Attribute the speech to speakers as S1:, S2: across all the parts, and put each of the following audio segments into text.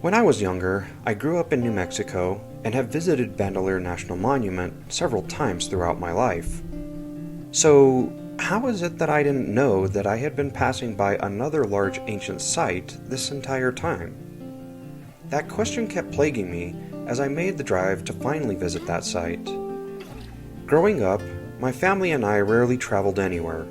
S1: When I was younger, I grew up in New Mexico and have visited Bandelier National Monument several times throughout my life. So, how is it that I didn't know that I had been passing by another large ancient site this entire time? That question kept plaguing me as I made the drive to finally visit that site. Growing up, my family and I rarely traveled anywhere,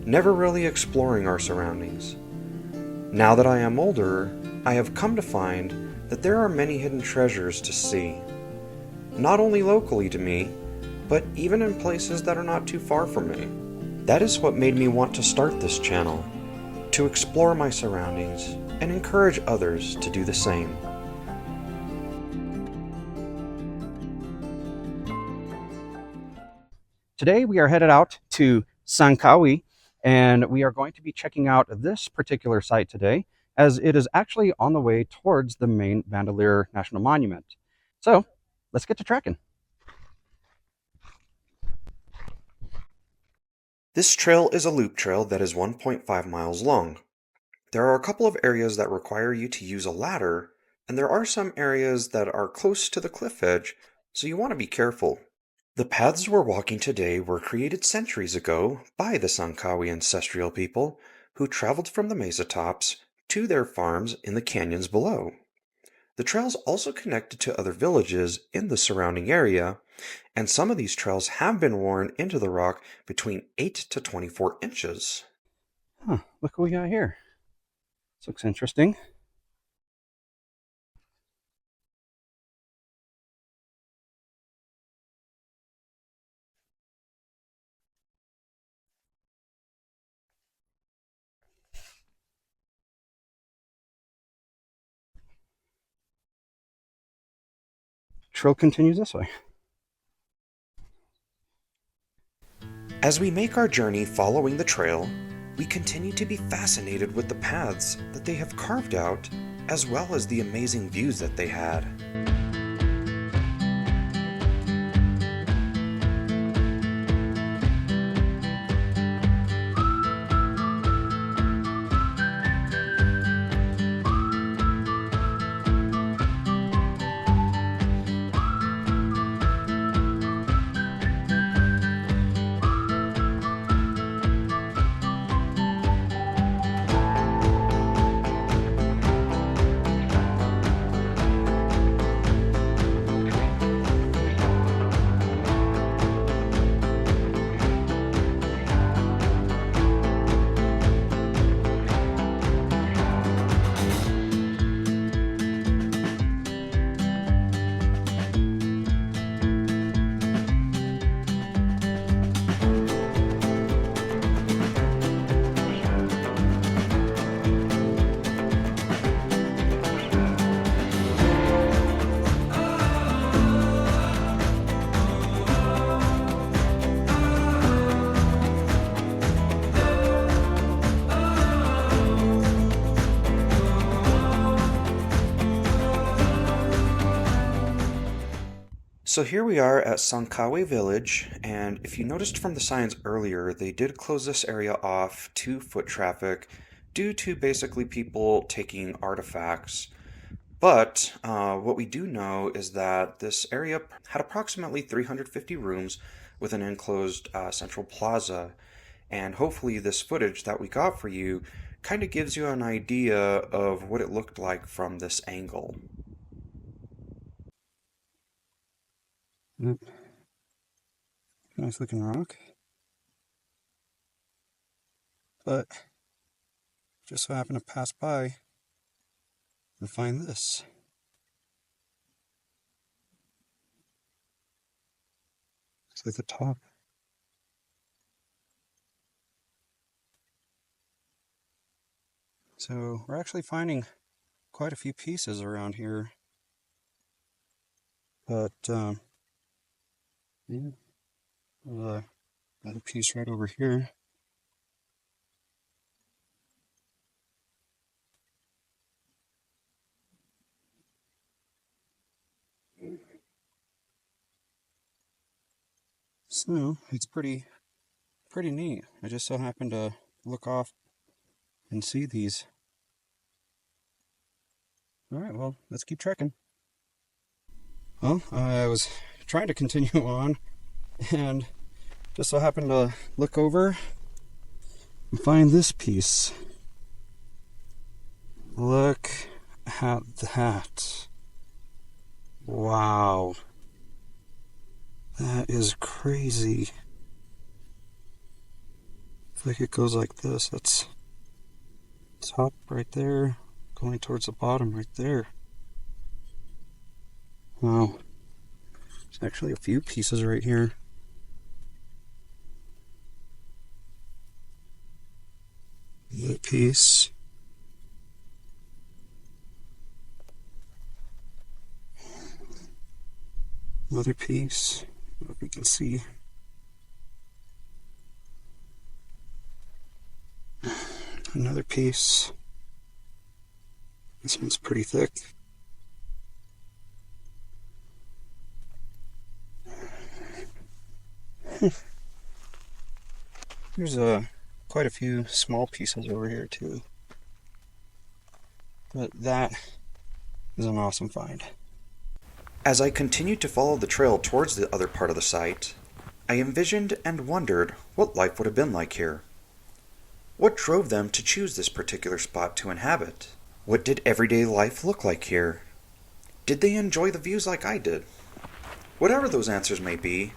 S1: never really exploring our surroundings. Now that I am older, I have come to find that there are many hidden treasures to see, not only locally to me, but even in places that are not too far from me. That is what made me want to start this channel, to explore my surroundings and encourage others to do the same.
S2: Today we are headed out to Sankawi, and we are going to be checking out this particular site today, as it is actually on the way towards the main Bandelier National Monument. So let's get to tracking.
S1: This trail is a loop trail that is 1.5 miles long. There are a couple of areas that require you to use a ladder, and there are some areas that are close to the cliff edge, so you want to be careful. The paths we're walking today were created centuries ago by the Sankawi ancestral people who traveled from the mesa tops to their farms in the canyons below. The trails also connected to other villages in the surrounding area, and some of these trails have been worn into the rock between 8 to 24 inches.
S2: Look what we got here. This looks interesting. Trail continues this way.
S1: As we make our journey following the trail, we continue to be fascinated with the paths that they have carved out, as well as the amazing views that they had. So here we are at Sankawe Village, and if you noticed from the signs earlier, they did close this area off to foot traffic due to basically people taking artifacts. But what we do know is that this area had approximately 350 rooms with an enclosed central plaza, and hopefully this footage that we got for you kind of gives you an idea of what it looked like from this angle.
S2: Nice looking rock. But just so happened to pass by and find this. Looks like the top. So we're actually finding quite a few pieces around here. But yeah, another piece right over here. So it's pretty neat. I just so happened to look off and see these. All right, well, let's keep trekking. Well, I was trying to continue on and just so happened to look over and find this piece. Look at that. Wow. That is crazy. It's like it goes like this. That's top right there, going towards the bottom right there. Wow. There's actually a few pieces right here. Another piece. Another piece. If we can see. Another piece. This one's pretty thick. There's quite a few small pieces over here too. But that is an awesome find.
S1: As I continued to follow the trail towards the other part of the site, I envisioned and wondered what life would have been like here. What drove them to choose this particular spot to inhabit? What did everyday life look like here? Did they enjoy the views like I did? Whatever those answers may be,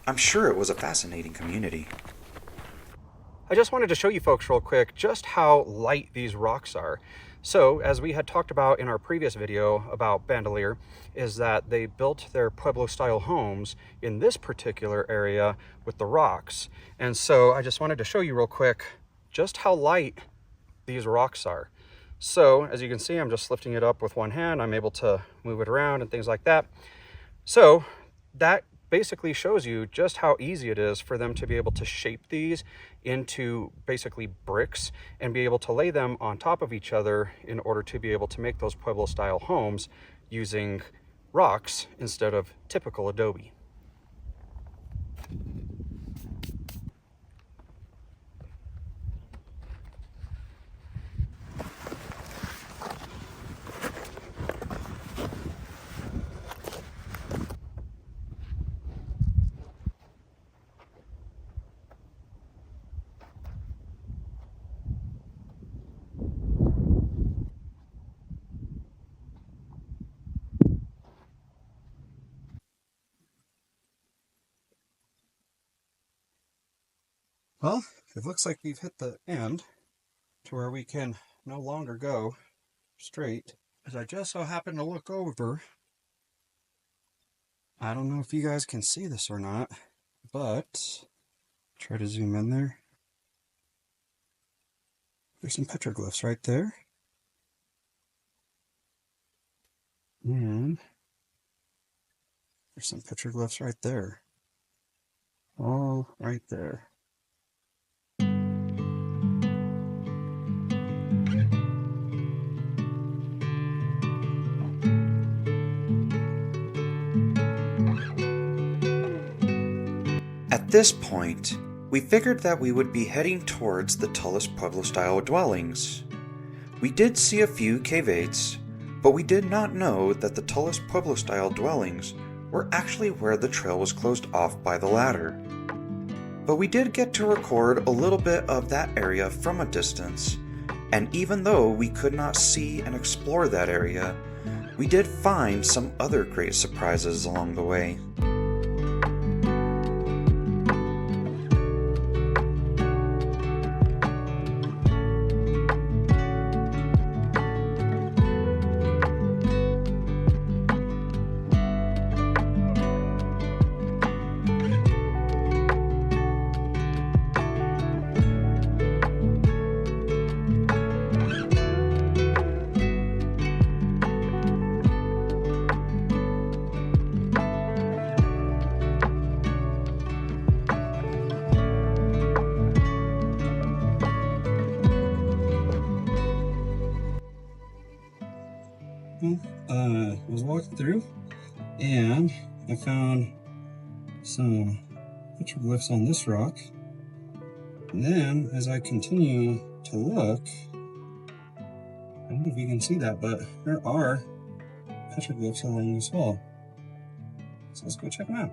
S1: I'm sure it was a fascinating community.
S2: I just wanted to show you folks real quick just how light these rocks are. So, as we had talked about in our previous video about Bandelier, is that they built their Pueblo-style homes in this particular area with the rocks. And so I just wanted to show you real quick just how light these rocks are. So, as you can see, I'm just lifting it up with one hand. I'm able to move it around and things like that. So, that basically shows you just how easy it is for them to be able to shape these into basically bricks and be able to lay them on top of each other in order to be able to make those Pueblo style homes using rocks instead of typical adobe. Well, it looks like we've hit the end to where we can no longer go straight. As I just so happen to look over, I don't know if you guys can see this or not, but try to zoom in there. There's some petroglyphs right there. And there's some petroglyphs right there. All right there.
S1: At this point, we figured that we would be heading towards the Talus Pueblo style dwellings. We did see a few cave-8s, but we did not know that the Talus Pueblo style dwellings were actually where the trail was closed off by the ladder. But we did get to record a little bit of that area from a distance, and even though we could not see and explore that area, we did find some other great surprises along the way.
S2: I was walking through and I found some petroglyphs on this rock. And then as I continue to look, I don't know if you can see that, but there are petroglyphs along this wall. So let's go check them out.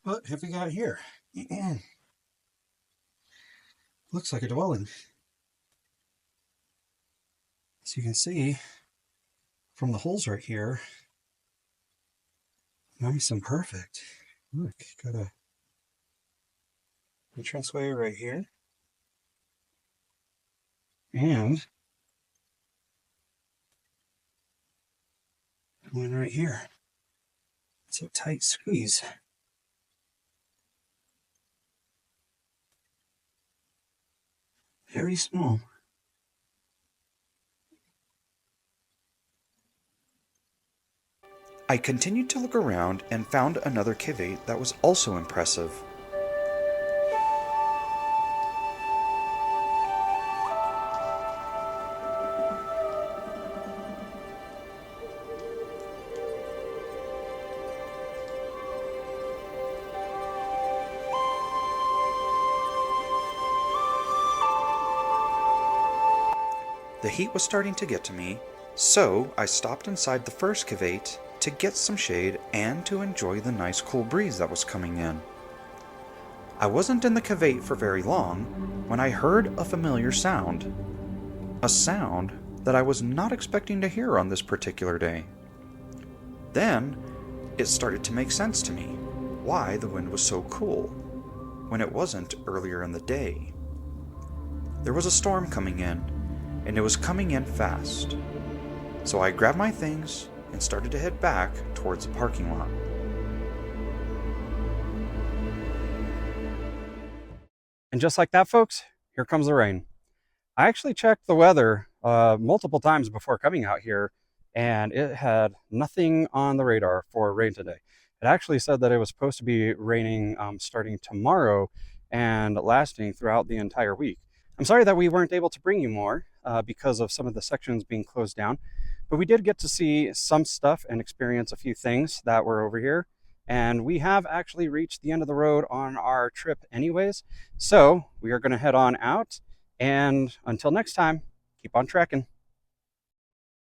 S2: What have we got here? Looks like a dwelling. As you can see from the holes right here, nice and perfect. Look, got a entranceway right here. And one right here. It's a tight squeeze. Very small.
S1: I continued to look around and found another cave that was also impressive. The heat was starting to get to me, so I stopped inside the first cavate to get some shade and to enjoy the nice cool breeze that was coming in. I wasn't in the cavate for very long when I heard a familiar sound. A sound that I was not expecting to hear on this particular day. Then, it started to make sense to me why the wind was so cool when it wasn't earlier in the day. There was a storm coming in, and it was coming in fast. So I grabbed my things and started to head back towards the parking lot.
S2: And just like that, folks, here comes the rain. I actually checked the weather multiple times before coming out here, and it had nothing on the radar for rain today. It actually said that it was supposed to be raining starting tomorrow and lasting throughout the entire week. I'm sorry that we weren't able to bring you more because of some of the sections being closed down, but we did get to see some stuff and experience a few things that were over here. And we have actually reached the end of the road on our trip anyways. So we are going to head on out. And until next time, keep on trekking.